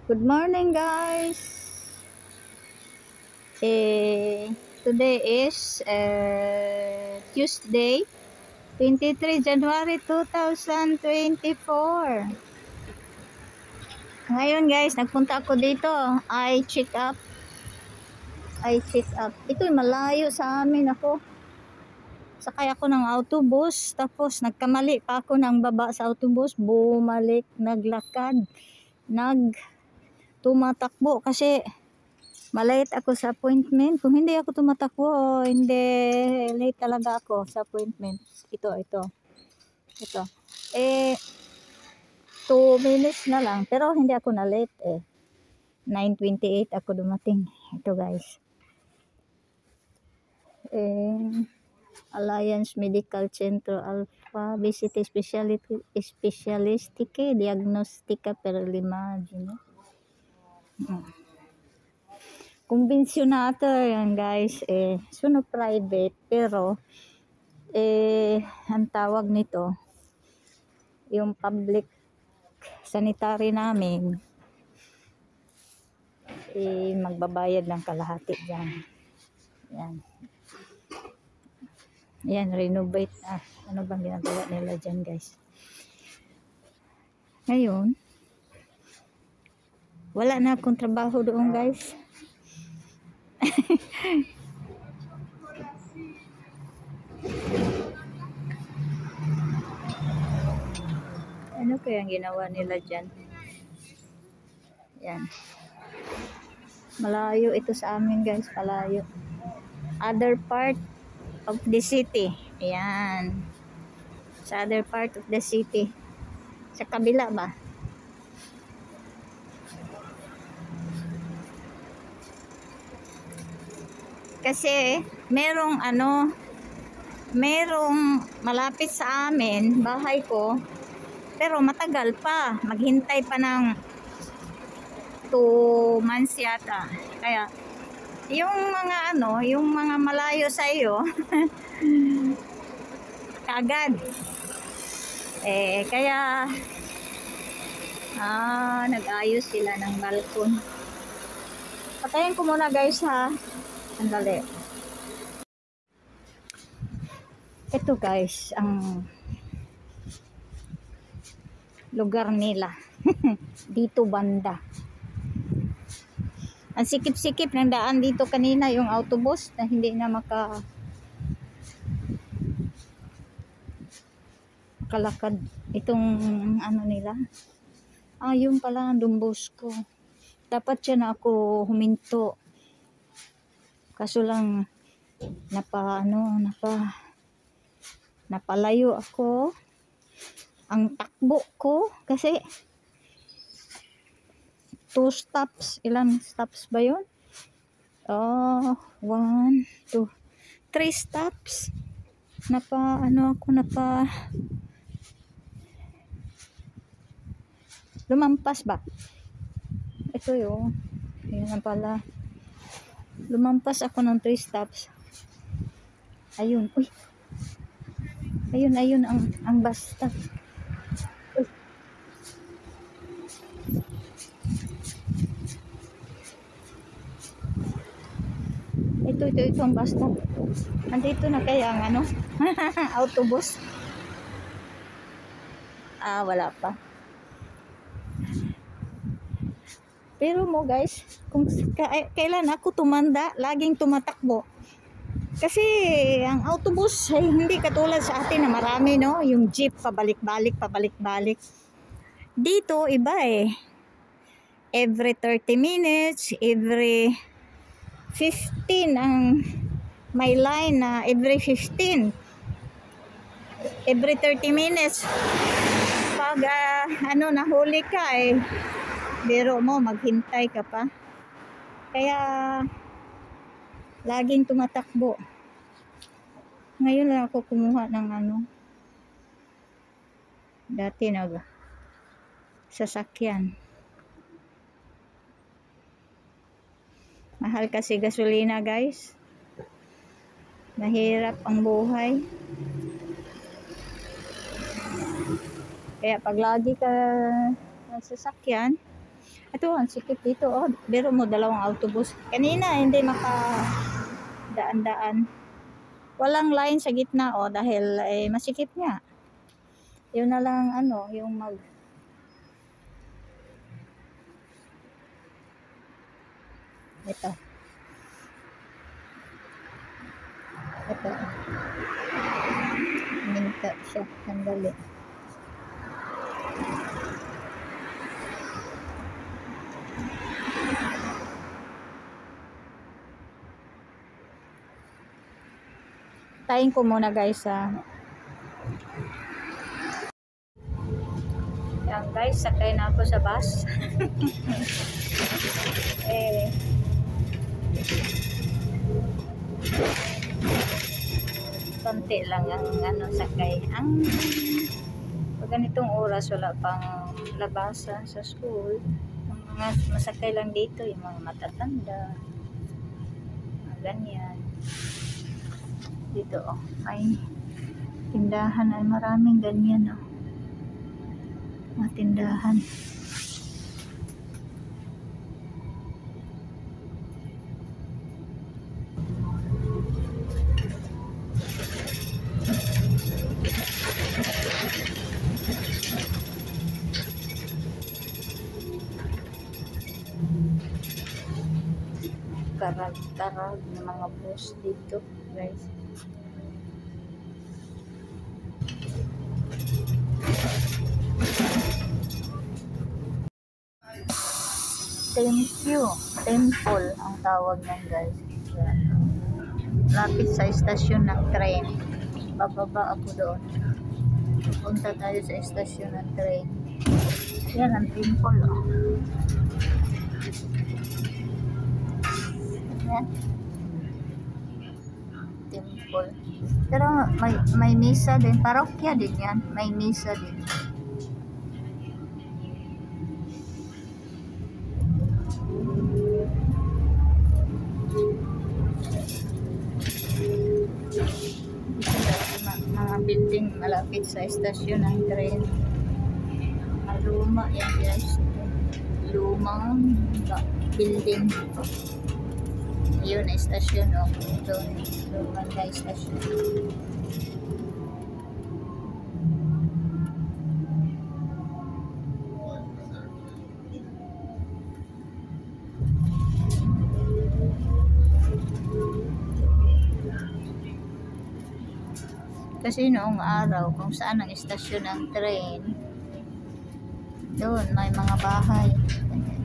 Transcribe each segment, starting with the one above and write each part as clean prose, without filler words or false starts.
Good morning, guys. Today is Tuesday, 23 January 2024. Ngayon, guys, nagpunta ako dito. I check up. Ito'y malayo sa amin ako. Sakay ako ng autobus. Tapos, nagkamali pa ako ng baba sa autobus. Bumalik, naglakad, tumatakbo kasi malate ako sa appointment. Kung hindi ako tumatakbo, hindi late talaga ako sa appointment. Ito. 2 minutes na lang. Pero hindi ako na late 9:28 ako dumating. Ito, guys. Alliance Medical Centro Alpha Visite Specialistique Diagnostica per l'Immagine. Kumbensyonato yan, guys. Suno private, pero ang tawag nito, yung public sanitary namin, magbabayad ng kalahati dyan. Yan, renovate. Ano bang ginagawa nila dyan, guys? Ngayon, wala na akong trabaho doon, guys. Ano kayang ginawa nila dyan? Yan. Malayo ito sa amin, guys. Malayo. Other part of the city. Yan. Sa other part of the city. Sa kabila ba? Kasi merong malapit sa amin, bahay ko, pero matagal pa, maghintay pa ng 2 months yata. Kaya yung mga malayo sa iyo kagad. Kaya nag-ayos sila ng balkon. Patayin ko muna, guys, ha. Sandali. Ito, guys, ang lugar nila. Dito banda. Ang sikip-sikip ng daan dito kanina, yung autobus na hindi na makalakad. Itong nila. Yung pala, Don Bosco. Dapat siya na ako huminto. Kaso lang napalayo ako. Ang takbo ko kasi 2 stops. Ilang stops ba yun? 1, 2, 3 stops. Lumampas ba? Ito yun. Ayan na pala. Lumampas ako ng 3 stops. Ayun. Uy. Ayun ang bus stop. Uy. Ito ang bus stop. Andito na kaya ang autobus. Wala pa. Pero mo, guys, kung kailan ako tumanda, laging tumatakbo. Kasi ang autobus ay hindi katulad sa atin na marami, no? Yung jeep pabalik-balik. Dito iba every 30 minutes, every 15 ang may line na every 15. Every 30 minutes. Pag nahuli ka biro mo, maghintay ka pa. Kaya laging tumatakbo. Ngayon lang ako kumuha ng dati sasakyan. Mahal kasi gasolina, guys. Mahirap ang buhay. Kaya pag lagi ka nagsasakyan, Ito, ang sikip dito. Oh, biro mo, dalawang autobus. Kanina, hindi daan-daan. Walang line sa gitna, oh, dahil masikip nga. Yun na lang, ano, yung Ito. Ito. Minta siya. Sandali. Tayin ko muna guys Yan guys, sakay na ako sa bus. Konti lang ang sakay. Pag ganitong oras wala pang labasan sa school. Ang mga masakay lang dito yung mga matatanda. Ganyan. Dito may tindahan, ay maraming ganyan mga tindahan. Karag-karag ng mga bus dito guys. Temple ang tawag niyan guys. Lapit sa istasyon ng train. Bababa ako doon. Punta tayo sa istasyon ng train. Yan ang temple Yan. Temple. Pero may misa din. Parokya din yan. May misa din. Mga building malapit sa istasyon ng train. Luma yan guys. Lumang building. Yun na istasyon doon banda istasyon. Kasi noong araw kung saan ang istasyon ng train, doon may mga bahay.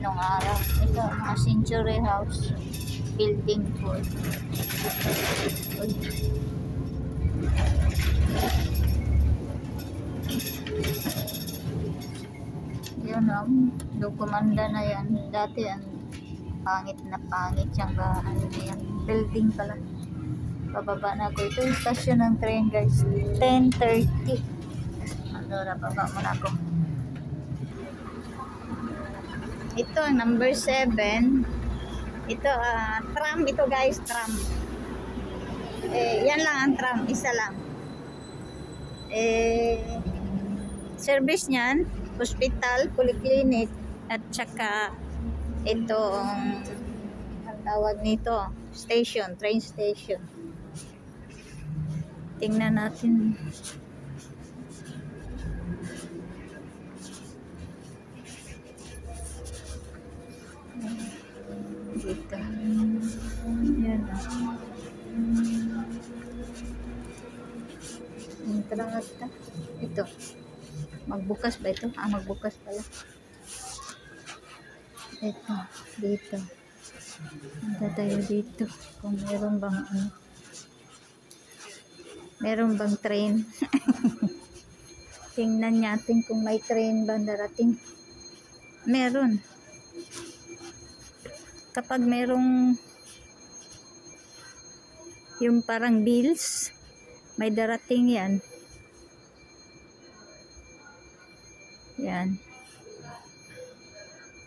Noong araw ito mga Century House building po. Yun dokumanda na yan. Dati ang pangit yung bahay na yan. Building pala. Bababa na ako. Ito yung stasyon ng train guys. 10:30. Andora, baba muna ako. Ito number 7. Ito tram ito guys, tram. Yan lang ang tram, isa lang. Service niyan, hospital, polyclinic at saka itong ang tawag nito, station, train station. Tingnan natin. Dito. Yan ito. Magbukas ba ito? Magbukas pala. Ito. Dito. Punta tayo dito. Kung meron bang meron bang train. Tingnan natin kung may train ba darating. Meron. Kapag merong yung parang bills, may darating yan. Yan.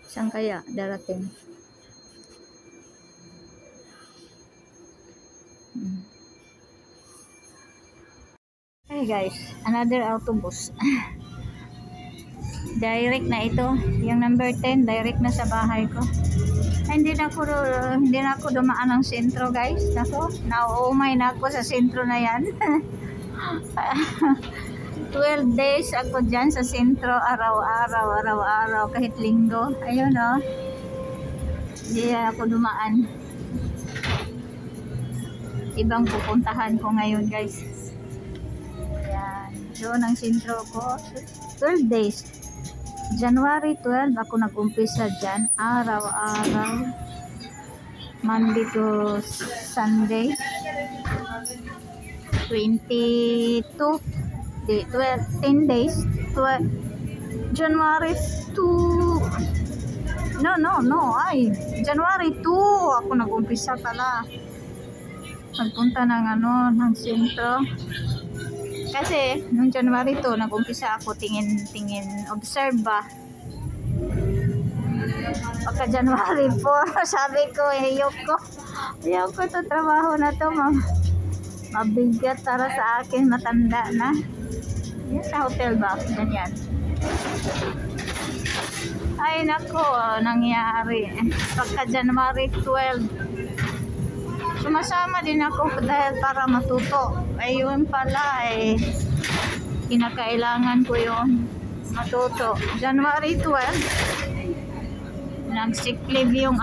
Saan kaya darating? Hey guys, another autobus. Direct na ito. Yung number 10, direct na sa bahay ko. Ay, hindi na ako dumaan ng sentro, guys. Nako, nauumay na ako sa sentro na yan. 12 days ako dyan sa sentro, araw-araw, kahit linggo. Ayun, oh. Hindi ako dumaan. Ibang pupuntahan ko ngayon, guys. Ayan. Doon ang sentro ko. 12 days. January 12, ako nag-umpisa dyan. Araw-araw. Monday to Sunday. 22. 12, 10 days. 12. January 2. No. Ay, January 2. Ako nag-umpisa pala. Nagpunta ng sentro. Kasi, noong January 2, nag-umpisa ako tingin, observe ba. Pagka January 4, sabi ko, ayaw ko ito trabaho na to, mabigat para sa akin, matanda na. Yan sa hotel ba? Ganyan. Ay, nako, nangyari. Pagka January 12, sumasama din ako dahil para matuto. Ayun pala kinakailangan ko yung matuto. January 12, nag-sick leave yung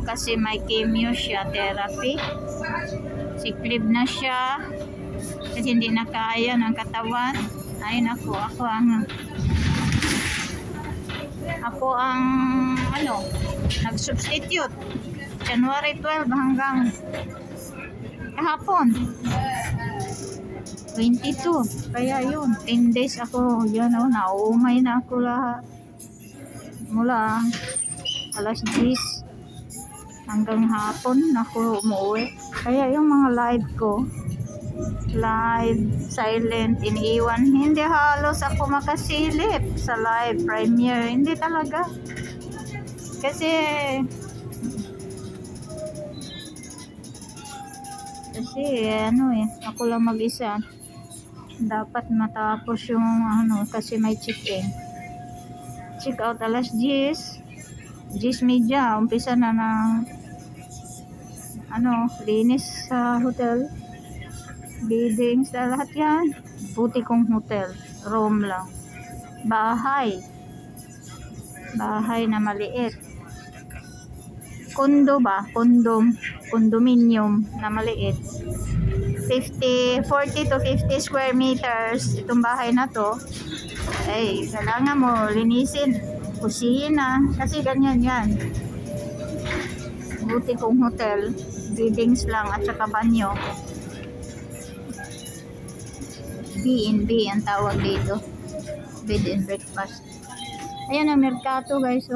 kasi may chemio siya, therapy. Sick leave na siya kasi hindi na kaya ng katawan. Ay naku, ako ang nag-substitute. January 12 hanggang kahapon 22. Kaya yun, 10 days ako naumay na ako lahat mula alas 10 hanggang hapon ako umuwi. Kaya yung mga live ko, silent, iniiwan. Hindi halos ako makasilip sa live premiere, hindi talaga, kasi ako lang mag-isa. Dapat matapos yung kasi may check out alas 10 media, umpisa na ng linis sa hotel, biddings, lahat yan. Buti kong hotel, room lang, bahay na maliit, condominium na maliit, 40 to 50 square meters. Itong bahay na to, kailangan mo linisin kusina kasi ganyan yan. Buti kong hotel, biddings lang at saka banyo. B&B ang tawag dito, bed and breakfast. Ayan ang merkato, guys.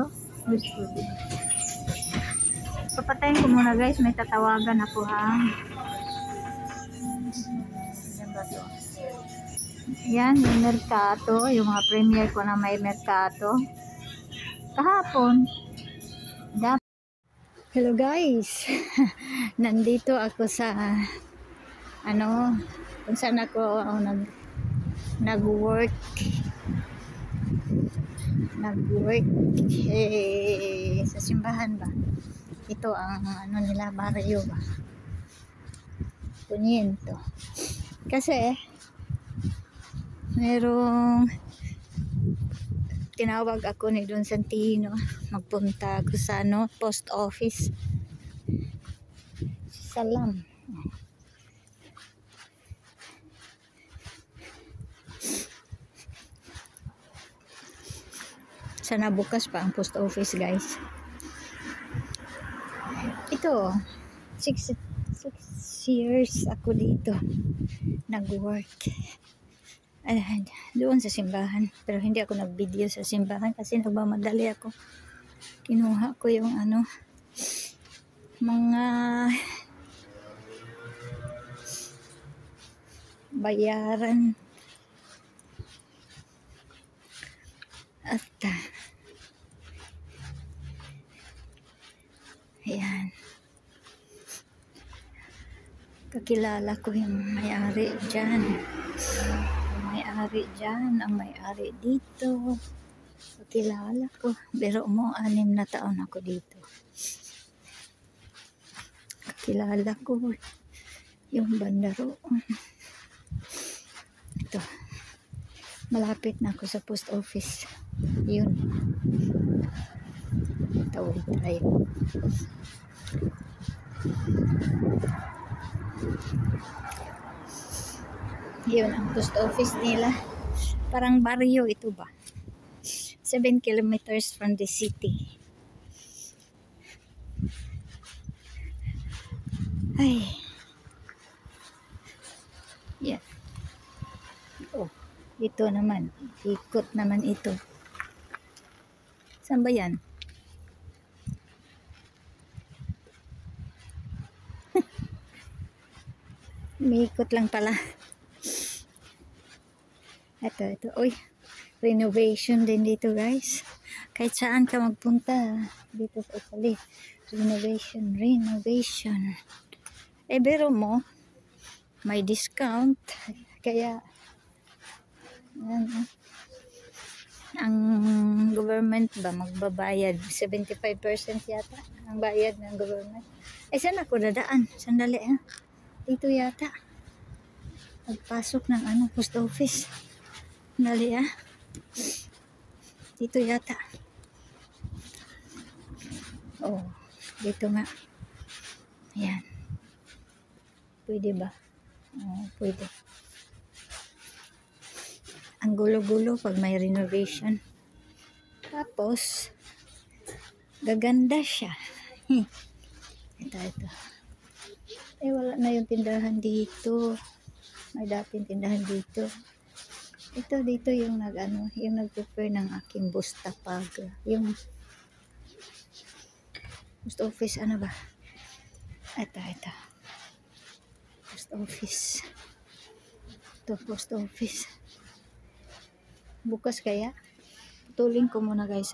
Papatayin ko muna, guys, may tatawagan ako, ha. Yan yung merkato, yung mga premiere ko na may merkato kahapon. Hello, guys. Nandito ako sa kung saan ako nag-work sa simbahan ba. Ito ang nila, barrio ba, Puniento. Kasi merong tinawag ako ni Don Santino, magpunta ako sa post office. Salam. Sana bukas pa ang post office, guys. Ito, 6 years ako dito nag-work. Doon sa simbahan, pero hindi ako nag-video sa simbahan kasi nagmamadali ako. Kinuha ko yung mga bayaran at ayan, kakilala ko yung may-ari dyan. Ang may-ari dito. So, kilala ko. Pero mo, 6 na taon ako dito. Kilala ko yung bandaro. Ito. Malapit na ako sa post office. Yun. Tawid tayo. Yun ang post office nila. Parang baryo ito ba? 7 kilometers from the city. Ay. Yan. Oh, ito naman. Ikot naman ito. Saan ba yan? Umiikot lang pala. Ito. Uy, renovation din dito guys. Kahit saan ka magpunta dito sa Italy. Renovation. Biro mo, may discount. Kaya, yan, ang government ba magbabayad 75% yata ang bayad ng government. Saan ako dadaan? Sandali dito yata pagpasok ng post office. Sandali dito yata. Oh, dito nga. Ayan. Pwede ba? Oh, pwede. Ang gulo-gulo pag may renovation. Tapos, gaganda siya. Ito. Wala na yung tindahan dito. May dating tindahan dito. Dito yung yung nag-prepare ng aking Bustapag. Yung post office, ba? Ito. Post office. Ito, post office. Bukas kaya? Tuling ko muna guys